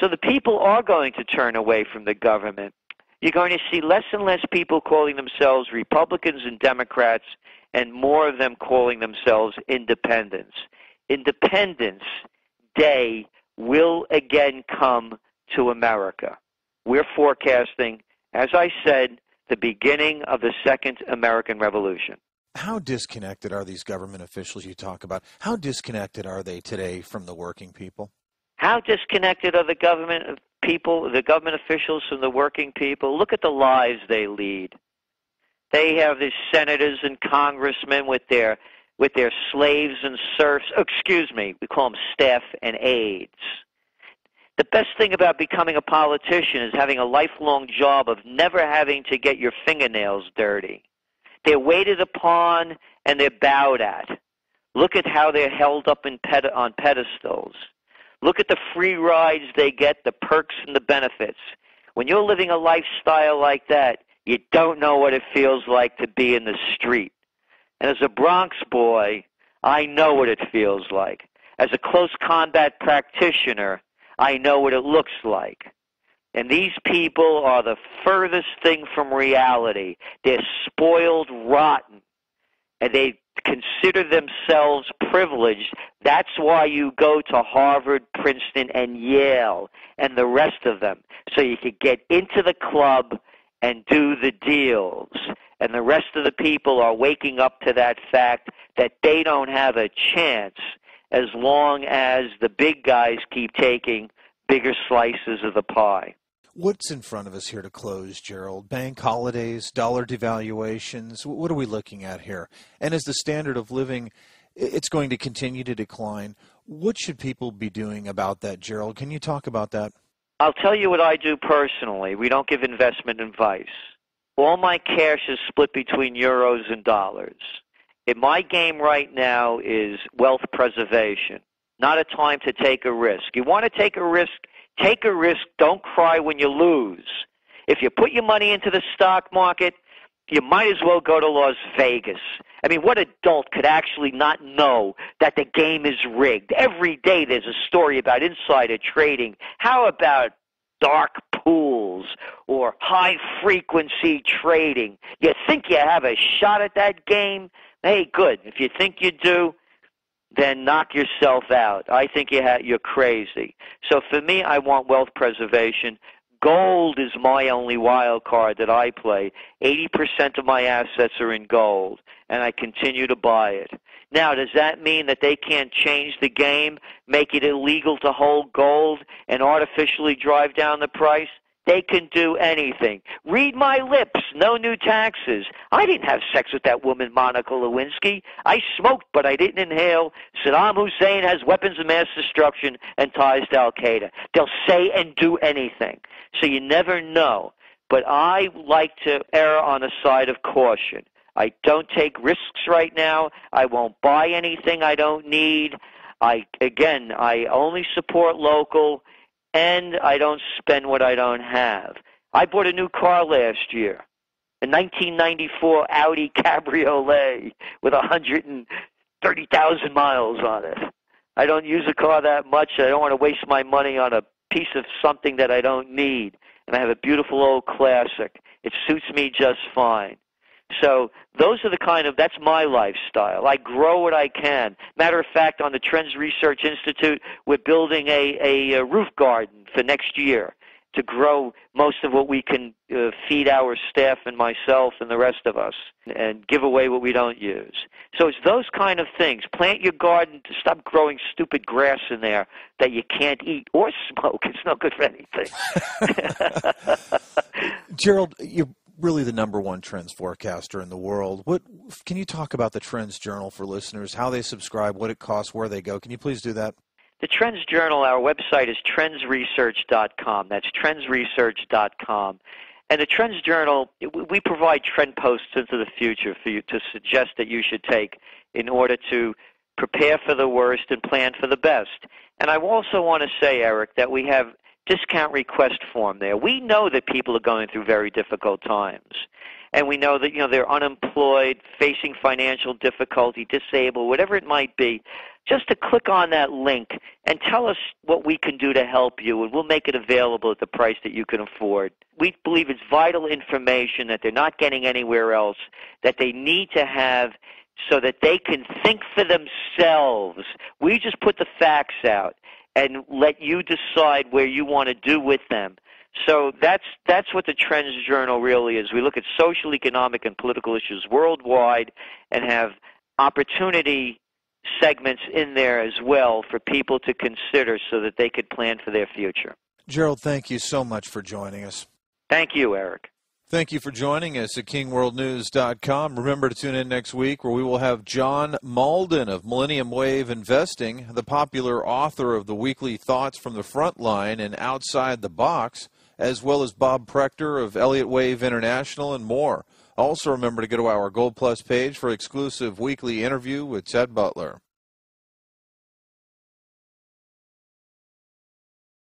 So the people are going to turn away from the government. You're going to see less and less people calling themselves Republicans and Democrats, and more of them calling themselves independents. Independence Day will again come to America. We're forecasting, as I said, the beginning of the Second American Revolution. How disconnected are these government officials you talk about? How disconnected are they today from the working people? How disconnected are the government people, the government officials from the working people? Look at the lives they lead. They have these senators and congressmen with their slaves and serfs. We call them staff and aides. The best thing about becoming a politician is having a lifelong job of never having to get your fingernails dirty. They're waited upon and they're bowed at. Look at how they're held up on pedestals. Look at the free rides they get, the perks and the benefits. When you're living a lifestyle like that, you don't know what it feels like to be in the street. And as a Bronx boy, I know what it feels like. As a close combat practitioner, I know what it looks like. And these people are the furthest thing from reality. They're spoiled rotten. And they consider themselves privileged. That's why you go to Harvard, Princeton, and Yale, and the rest of them, so you could get into the club and do the deals. And the rest of the people are waking up to that fact that they don't have a chance as long as the big guys keep taking bigger slices of the pie. What's in front of us here to close, Gerald? Bank holidays, dollar devaluations, what are we looking at here? And as the standard of living, it's going to continue to decline. What should people be doing about that, Gerald? Can you talk about that? I'll tell you what I do personally. We don't give investment advice. All my cash is split between euros and dollars. My game right now is wealth preservation, not a time to take a risk. You want to take a risk, take a risk. Don't cry when you lose. If you put your money into the stock market, you might as well go to Las Vegas. I mean, what adult could actually not know that the game is rigged? Every day there's a story about insider trading. How about dark pools or high-frequency trading? You think you have a shot at that game? Hey, good. If you think you do, then knock yourself out. I think you're crazy. So for me, I want wealth preservation. Gold is my only wild card that I play. 80% of my assets are in gold, and I continue to buy it. Now, does that mean that they can't change the game, make it illegal to hold gold, and artificially drive down the price? They can do anything. Read my lips. No new taxes. I didn't have sex with that woman, Monica Lewinsky. I smoked, but I didn't inhale. Saddam Hussein has weapons of mass destruction and ties to Al-Qaeda. They'll say and do anything. So you never know. But I like to err on the side of caution. I don't take risks right now. I won't buy anything I don't need. I only support local. And I don't spend what I don't have. I bought a new car last year, a 1994 Audi Cabriolet with 130,000 miles on it. I don't use a car that much. I don't want to waste my money on a piece of something that I don't need. And I have a beautiful old classic. It suits me just fine. So those are that's my lifestyle. I grow what I can. Matter of fact, on the Trends Research Institute, we're building a roof garden for next year to grow most of what we can feed our staff and myself and the rest of us and give away what we don't use. So it's those kind of things. Plant your garden to stop growing stupid grass in there that you can't eat or smoke. It's no good for anything. Gerald, you're really the number one trends forecaster in the world. What can you talk about the Trends Journal for listeners, how they subscribe, what it costs, where they go? Can you please do that? The Trends Journal, our website is trendsresearch.com. That's trendsresearch.com. And the Trends Journal, we provide trend posts into the future for you to suggest that you should take in order to prepare for the worst and plan for the best. And I also want to say, Eric, that we have discount request form there. We know that people are going through very difficult times. And we know that, they're unemployed, facing financial difficulty, disabled, whatever it might be. just to click on that link and tell us what we can do to help you, and we'll make it available at the price that you can afford. We believe it's vital information that they're not getting anywhere else, that they need to have so that they can think for themselves. We just put the facts out and let you decide where you want to do with them. So that's what the Trends Journal really is. We look at social, economic, and political issues worldwide and have opportunity segments in there as well for people to consider so that they could plan for their future. Gerald, thank you so much for joining us. Thank you, Eric. Thank you for joining us at KingWorldNews.com. Remember to tune in next week where we will have John Malden of Millennium Wave Investing, the popular author of the weekly Thoughts from the Frontline and Outside the Box, as well as Bob Prechter of Elliott Wave International and more. Also remember to go to our Gold Plus page for exclusive weekly interview with Ted Butler.